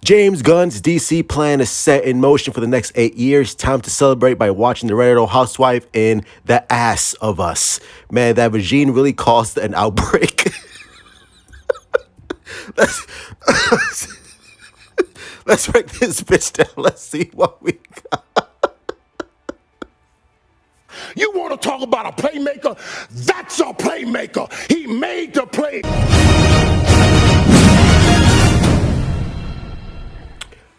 James Gunn's DC plan is set in motion for the next 8 years. Time to celebrate by watching the Red Housewife in The Ass of Us. Man, that regime really caused an outbreak. let's, let's break this bitch down. Let's see what we got. You want to talk about a playmaker? That's a playmaker. He made the play.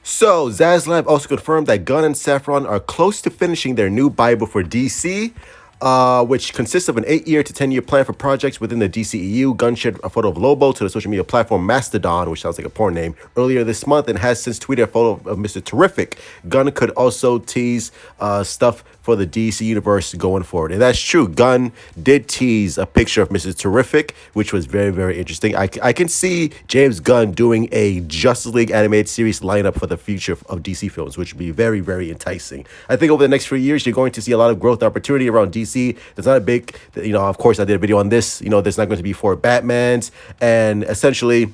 So, Zaslav also confirmed that Gunn and Safran are close to finishing their new Bible for DC, which consists of an 8-year to 10-year plan for projects within the DCEU. Gunn shared a photo of Lobo to the social media platform Mastodon, which sounds like a porn name, earlier this month, and has since tweeted a photo of Mr. Terrific. Gunn could also tease stuff for the DC universe going forward. And that's true. Gunn did tease a picture of Mrs. Terrific, which was very, very interesting. I can see James Gunn doing a Justice League animated series lineup for the future of DC films, which would be very, very enticing. I think over the next few years, you're going to see a lot of growth opportunity around DC. There's not a big, of course, I did a video on this. There's not going to be 4 Batmans. And essentially,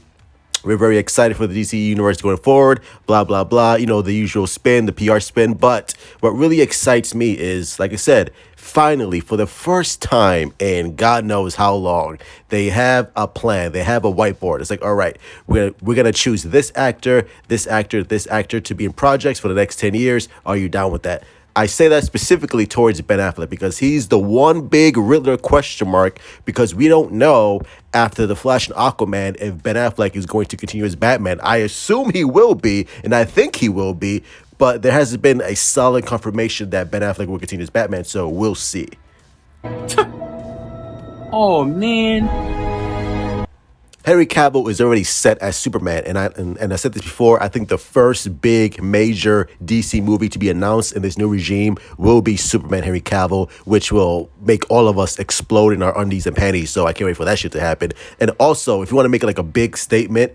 we're very excited for the DC universe going forward, blah, blah, blah. The usual spin, the PR spin. But what really excites me is, like I said, finally, for the first time in God knows how long, they have a plan. They have a whiteboard. It's like, all right, we're gonna choose this actor, this actor, this actor to be in projects for the next 10 years. Are you down with that? I say that specifically towards Ben Affleck because he's the one big Riddler question mark, because we don't know after The Flash and Aquaman if Ben Affleck is going to continue as Batman. I assume he will be, and I think he will be, but there hasn't been a solid confirmation that Ben Affleck will continue as Batman, so we'll see. Oh, man. Henry Cavill is already set as Superman, and I said this before, I think the first big major DC movie to be announced in this new regime will be Superman Henry Cavill, which will make all of us explode in our undies and panties, so I can't wait for that shit to happen. And also, if you want to make it like a big statement,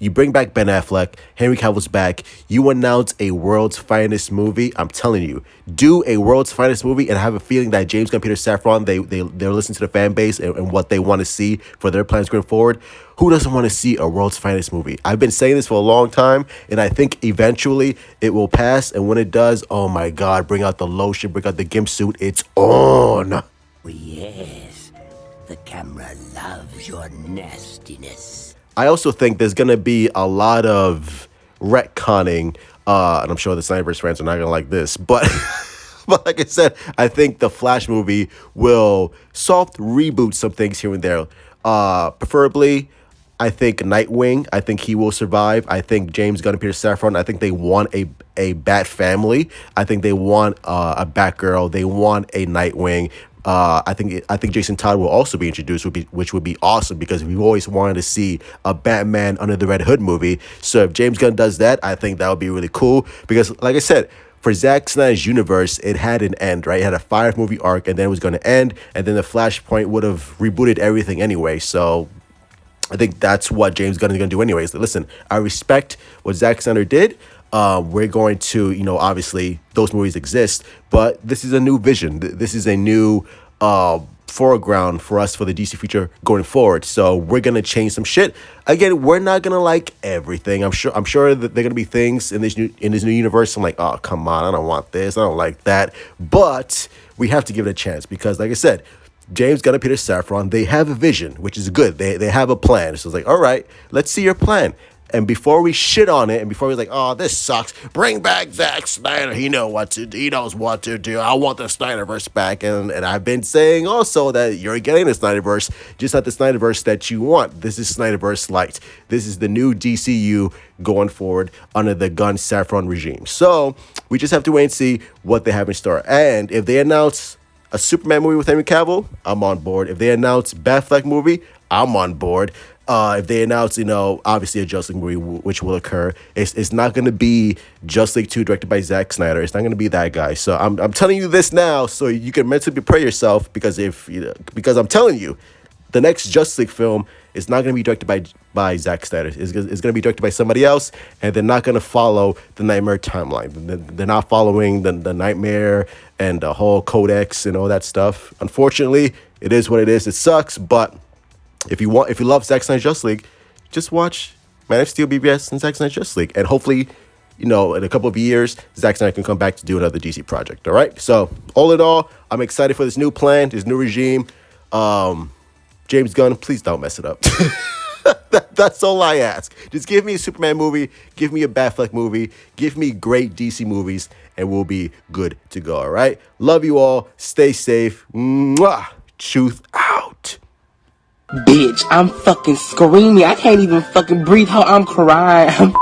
you bring back Ben Affleck, Henry Cavill's back, you announce a world's finest movie. I'm telling you, do a world's finest movie, and I have a feeling that James Gunn, Peter Safran, they're listening to the fan base and what they want to see for their plans going forward. Who doesn't want to see a world's finest movie? I've been saying this for a long time, and I think eventually it will pass, and when it does, oh my God, bring out the lotion, bring out the gimp suit, it's on. Oh, yes, the camera loves your nastiness. I also think there's going to be a lot of retconning, and I'm sure the Snyderverse fans are not going to like this, but but like I said, I think the Flash movie will soft reboot some things here and there. Preferably, I think Nightwing, I think he will survive. I think James Gunn and Peter Safran, I think they want a Bat family. I think they want a Batgirl. They want a Nightwing. I think Jason Todd will also be introduced, which would be awesome, because we've always wanted to see a Batman under the Red Hood movie. So if James Gunn does that, I think that would be really cool, because like I said, for Zack Snyder's universe, it had an end, right? It had a 5-movie arc, and then it was going to end, and then the Flashpoint would have rebooted everything anyway. So I think that's what James Gunn is going to do anyways. Listen, I respect what Zack Snyder did. We're going to, obviously those movies exist, but this is a new vision. This is a new foreground for us for the DC future going forward. So we're going to change some shit. Again, we're not going to like everything. I'm sure that there are going to be things in this new universe. I'm like, oh, come on, I don't want this. I don't like that. But we have to give it a chance, because like I said, James Gunn and Peter Safran, they have a vision, which is good. They have a plan. So it's like, all right, let's see your plan. And before we shit on it, and before we're like, oh, this sucks, bring back Zack Snyder. He knows what to do. I want the Snyderverse back. And I've been saying also that you're getting the Snyderverse, just not the Snyderverse that you want. This is Snyderverse Light. This is the new DCU going forward under the Gunn Safran regime. So we just have to wait and see what they have in store. And if they announce a Superman movie with Henry Cavill, I'm on board. If they announce Batfleck movie, I'm on board. If they announce, obviously a Justice League movie, which will occur, it's not going to be Justice League 2 directed by Zack Snyder. It's not going to be that guy. So I'm telling you this now, so you can mentally prepare yourself, because because I'm telling you, the next Justice League film is not going to be directed by Zack Snyder. It's going to be directed by somebody else, and they're not going to follow the Nightmare timeline. They're not following the Nightmare and the whole Codex and all that stuff. Unfortunately, it is what it is. It sucks, but if you love Zack Snyder's Justice League, just watch Man of Steel, BVS, and Zack Snyder's Justice League. And hopefully, in a couple of years, Zack Snyder can come back to do another DC project. All right. So all in all, I'm excited for this new plan, this new regime. James Gunn, please don't mess it up. That's all I ask. Just give me a Superman movie, give me a Batfleck movie, give me great DC movies, and we'll be good to go. All right. Love you all. Stay safe. Mwah. Truth out. Bitch, I'm fucking screaming. I can't even fucking breathe. I'm crying.